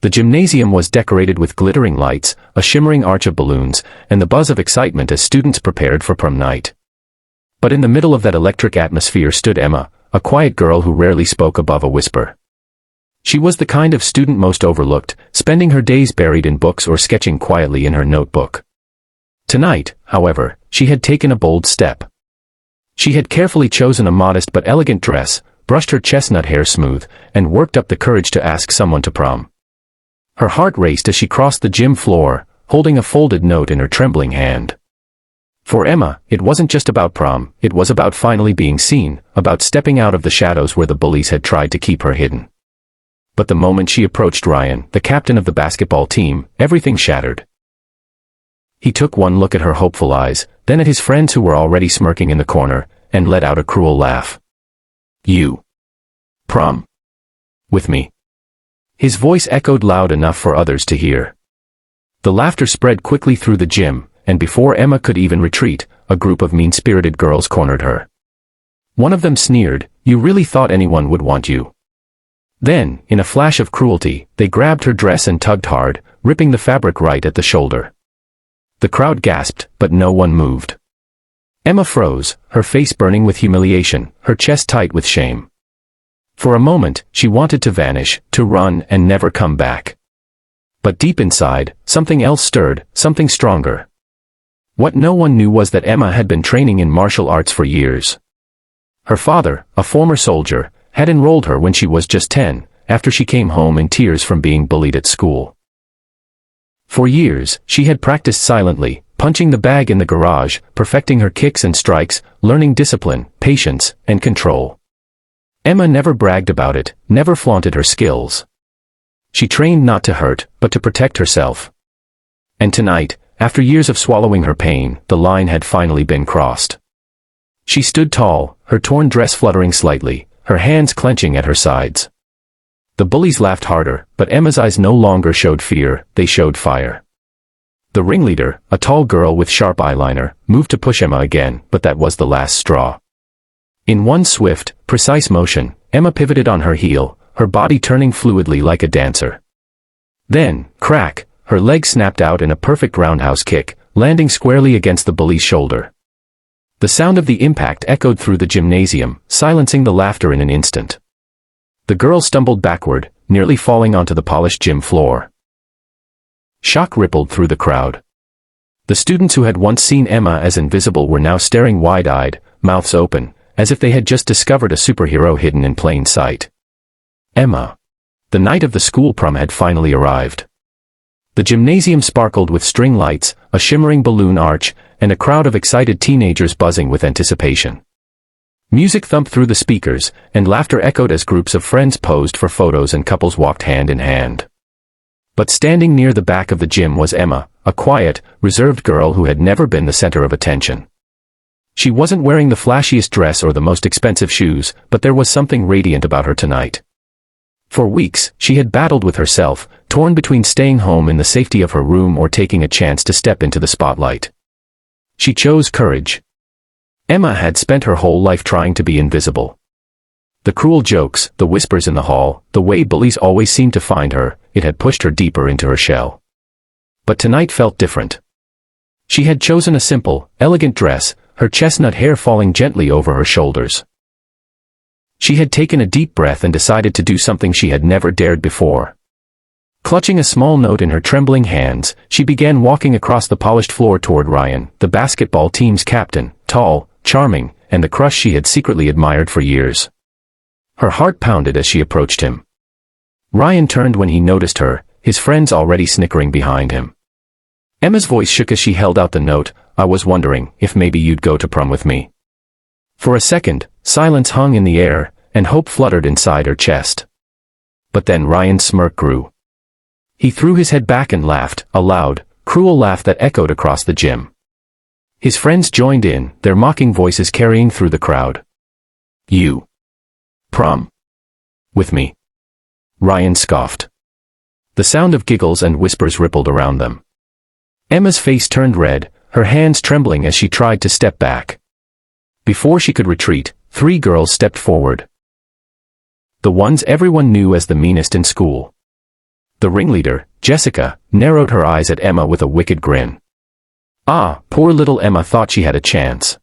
The gymnasium was decorated with glittering lights, a shimmering arch of balloons, and the buzz of excitement as students prepared for prom night. But in the middle of that electric atmosphere stood Emma, a quiet girl who rarely spoke above a whisper. She was the kind of student most overlooked, spending her days buried in books or sketching quietly in her notebook. Tonight, however, she had taken a bold step. She had carefully chosen a modest but elegant dress, brushed her chestnut hair smooth, and worked up the courage to ask someone to prom. Her heart raced as she crossed the gym floor, holding a folded note in her trembling hand. For Emma, it wasn't just about prom, it was about finally being seen, about stepping out of the shadows where the bullies had tried to keep her hidden. But the moment she approached Ryan, the captain of the basketball team, everything shattered. He took one look at her hopeful eyes, then at his friends who were already smirking in the corner, and let out a cruel laugh. "You. Prom. With me." His voice echoed loud enough for others to hear. The laughter spread quickly through the gym, and before Emma could even retreat, a group of mean-spirited girls cornered her. One of them sneered, "You really thought anyone would want you?" Then, in a flash of cruelty, they grabbed her dress and tugged hard, ripping the fabric right at the shoulder. The crowd gasped, but no one moved. Emma froze, her face burning with humiliation, her chest tight with shame. For a moment, she wanted to vanish, to run and never come back. But deep inside, something else stirred, something stronger. What no one knew was that Emma had been training in martial arts for years. Her father, a former soldier, had enrolled her when she was just 10, after she came home in tears from being bullied at school. For years, she had practiced silently, punching the bag in the garage, perfecting her kicks and strikes, learning discipline, patience, and control. Emma never bragged about it, never flaunted her skills. She trained not to hurt, but to protect herself. And tonight, after years of swallowing her pain, the line had finally been crossed. She stood tall, her torn dress fluttering slightly, her hands clenching at her sides. The bullies laughed harder, but Emma's eyes no longer showed fear, they showed fire. The ringleader, a tall girl with sharp eyeliner, moved to push Emma again, but that was the last straw. In one swift, precise motion, Emma pivoted on her heel, her body turning fluidly like a dancer. Then, crack, her leg snapped out in a perfect roundhouse kick, landing squarely against the bully's shoulder. The sound of the impact echoed through the gymnasium, silencing the laughter in an instant. The girl stumbled backward, nearly falling onto the polished gym floor. Shock rippled through the crowd. The students who had once seen Emma as invisible were now staring wide-eyed, mouths open, as if they had just discovered a superhero hidden in plain sight. Emma. The night of the school prom had finally arrived. The gymnasium sparkled with string lights, a shimmering balloon arch, and a crowd of excited teenagers buzzing with anticipation. Music thumped through the speakers, and laughter echoed as groups of friends posed for photos and couples walked hand in hand. But standing near the back of the gym was Emma, a quiet, reserved girl who had never been the center of attention. She wasn't wearing the flashiest dress or the most expensive shoes, but there was something radiant about her tonight. For weeks, she had battled with herself, torn between staying home in the safety of her room or taking a chance to step into the spotlight. She chose courage. Emma had spent her whole life trying to be invisible. The cruel jokes, the whispers in the hall, the way bullies always seemed to find her, it had pushed her deeper into her shell. But tonight felt different. She had chosen a simple, elegant dress, her chestnut hair falling gently over her shoulders. She had taken a deep breath and decided to do something she had never dared before. Clutching a small note in her trembling hands, she began walking across the polished floor toward Ryan, the basketball team's captain, tall, charming, and the crush she had secretly admired for years. Her heart pounded as she approached him. Ryan turned when he noticed her, his friends already snickering behind him. Emma's voice shook as she held out the note. "I was wondering if maybe you'd go to prom with me." For a second, silence hung in the air, and hope fluttered inside her chest. But then Ryan's smirk grew. He threw his head back and laughed, a loud, cruel laugh that echoed across the gym. His friends joined in, their mocking voices carrying through the crowd. "You. Prom. With me." Ryan scoffed. The sound of giggles and whispers rippled around them. Emma's face turned red, her hands trembling as she tried to step back. Before she could retreat, 3 girls stepped forward. The ones everyone knew as the meanest in school. The ringleader, Jessica, narrowed her eyes at Emma with a wicked grin. Ah, poor little Emma thought she had a chance.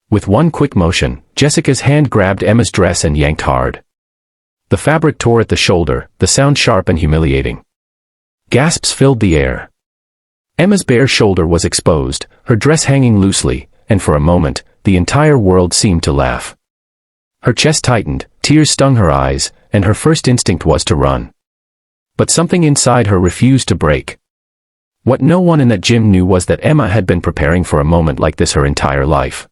With one quick motion, Jessica's hand grabbed Emma's dress and yanked hard. The fabric tore at the shoulder, the sound sharp and humiliating. Gasps filled the air. Emma's bare shoulder was exposed, her dress hanging loosely, and for a moment, the entire world seemed to laugh. Her chest tightened, tears stung her eyes, and her first instinct was to run. But something inside her refused to break. What no one in that gym knew was that Emma had been preparing for a moment like this her entire life.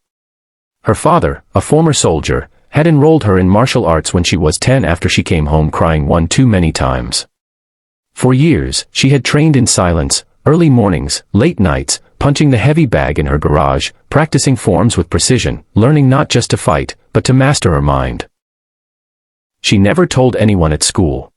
Her father, a former soldier, had enrolled her in martial arts when she was 10 after she came home crying one too many times. For years, she had trained in silence, early mornings, late nights, punching the heavy bag in her garage, practicing forms with precision, learning not just to fight, but to master her mind. She never told anyone at school.